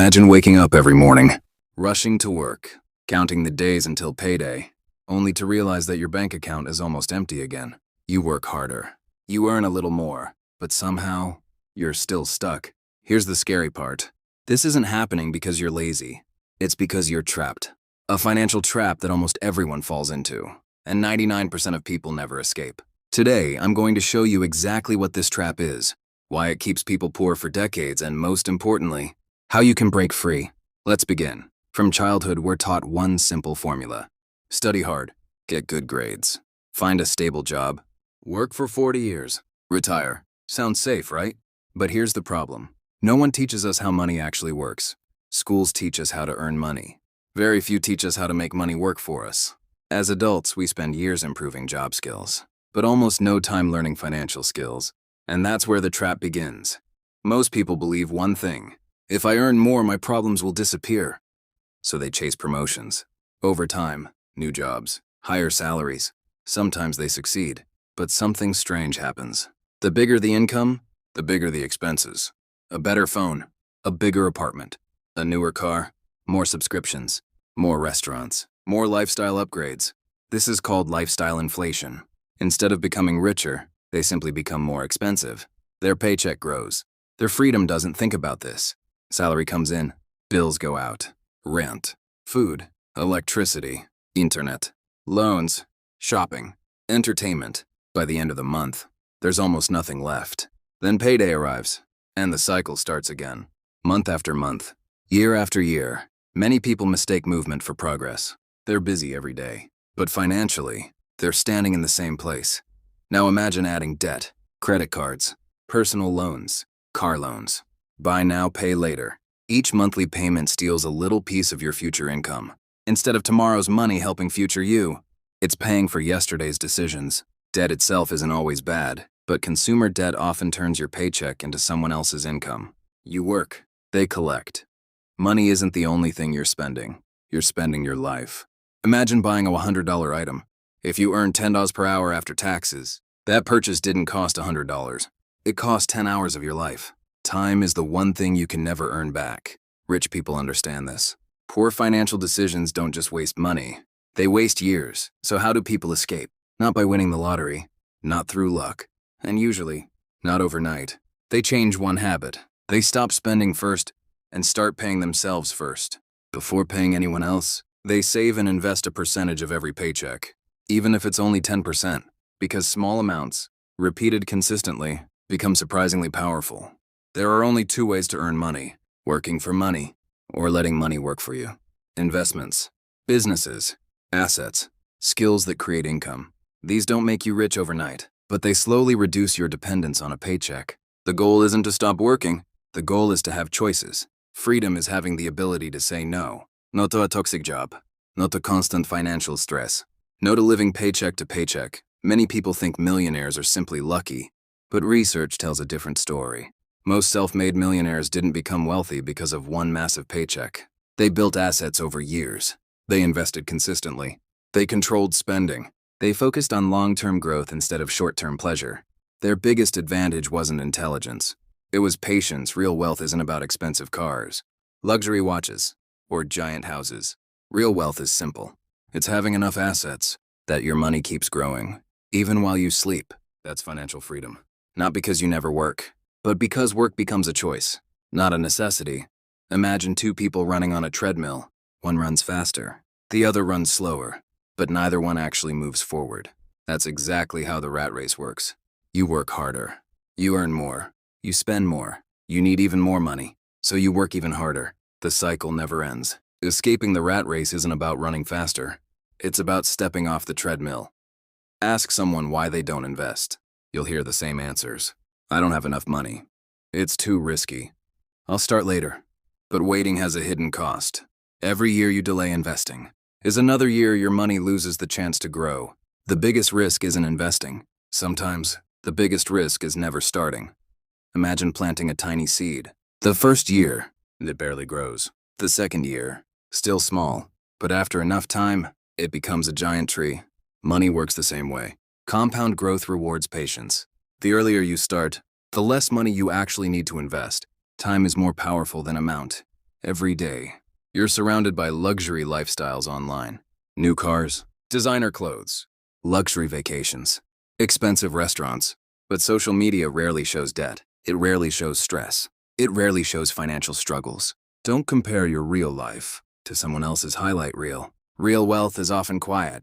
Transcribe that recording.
Imagine waking up every morning, rushing to work, counting the days until payday, only to realize that your bank account is almost empty again. You work harder. You earn a little more, but somehow, you're still stuck. Here's the scary part. This isn't happening because you're lazy. It's because you're trapped. A financial trap that almost everyone falls into, and 99% of people never escape. Today, I'm going to show you exactly what this trap is, why it keeps people poor for decades, and most importantly, how you can break free. Let's begin. From childhood, we're taught one simple formula. Study hard, get good grades, find a stable job, work for 40 years, retire. Sounds safe, right? But here's the problem. No one teaches us how money actually works. Schools teach us how to earn money. Very few teach us how to make money work for us. As adults, we spend years improving job skills, but almost no time learning financial skills. And that's where the trap begins. Most people believe one thing. If I earn more, my problems will disappear. So they chase promotions, overtime, new jobs, higher salaries. Sometimes they succeed, but something strange happens. The bigger the income, the bigger the expenses. A better phone, a bigger apartment, a newer car, more subscriptions, more restaurants, more lifestyle upgrades. This is called lifestyle inflation. Instead of becoming richer, they simply become more expensive. Their paycheck grows. Their freedom doesn't think about this. Salary comes in, bills go out. Rent, food, electricity, internet, loans, shopping, entertainment. By the end of the month, there's almost nothing left. Then payday arrives, and the cycle starts again. Month after month, year after year, many people mistake movement for progress. They're busy every day, but financially, they're standing in the same place. Now imagine adding debt, credit cards, personal loans, car loans. Buy now, pay later. Each monthly payment steals a little piece of your future income. Instead of tomorrow's money helping future you, it's paying for yesterday's decisions. Debt itself isn't always bad, but consumer debt often turns your paycheck into someone else's income. You work, they collect. Money isn't the only thing you're spending your life. Imagine buying a $100 item. If you earn $10 per hour after taxes, that purchase didn't cost $100. It cost 10 hours of your life. Time is the one thing you can never earn back. Rich people understand this. Poor financial decisions don't just waste money. They waste years. So how do people escape? Not by winning the lottery, not through luck, and usually, not overnight. They change one habit. They stop spending first and start paying themselves first. Before paying anyone else, they save and invest a percentage of every paycheck, even if it's only 10%, because small amounts, repeated consistently, become surprisingly powerful. There are only two ways to earn money: working for money or letting money work for you. Investments, businesses, assets, skills that create income. These don't make you rich overnight, but they slowly reduce your dependence on a paycheck. The goal isn't to stop working. The goal is to have choices. Freedom is having the ability to say no. No to a toxic job. No to constant financial stress. No to living paycheck to paycheck. Many people think millionaires are simply lucky, but research tells a different story. Most self-made millionaires didn't become wealthy because of one massive paycheck. They built assets over years. They invested consistently. They controlled spending. They focused on long-term growth instead of short-term pleasure. Their biggest advantage wasn't intelligence. It was patience. Real wealth isn't about expensive cars, luxury watches, or giant houses. Real wealth is simple. It's having enough assets that your money keeps growing, even while you sleep. That's financial freedom. Not because you never work, but because work becomes a choice, not a necessity. Imagine two people running on a treadmill. One runs faster, the other runs slower, but neither one actually moves forward. That's exactly how the rat race works. You work harder. You earn more. You spend more. You need even more money, so you work even harder. The cycle never ends. Escaping the rat race isn't about running faster. It's about stepping off the treadmill. Ask someone why they don't invest. You'll hear the same answers. I don't have enough money. It's too risky. I'll start later. But waiting has a hidden cost. Every year you delay investing is another year your money loses the chance to grow. The biggest risk isn't investing. Sometimes, the biggest risk is never starting. Imagine planting a tiny seed. The first year, it barely grows. The second year, still small. But after enough time, it becomes a giant tree. Money works the same way. Compound growth rewards patience. The earlier you start, the less money you actually need to invest. Time is more powerful than amount. Every day, you're surrounded by luxury lifestyles online. New cars, designer clothes, luxury vacations, expensive restaurants. But social media rarely shows debt. It rarely shows stress. It rarely shows financial struggles. Don't compare your real life to someone else's highlight reel. Real wealth is often quiet,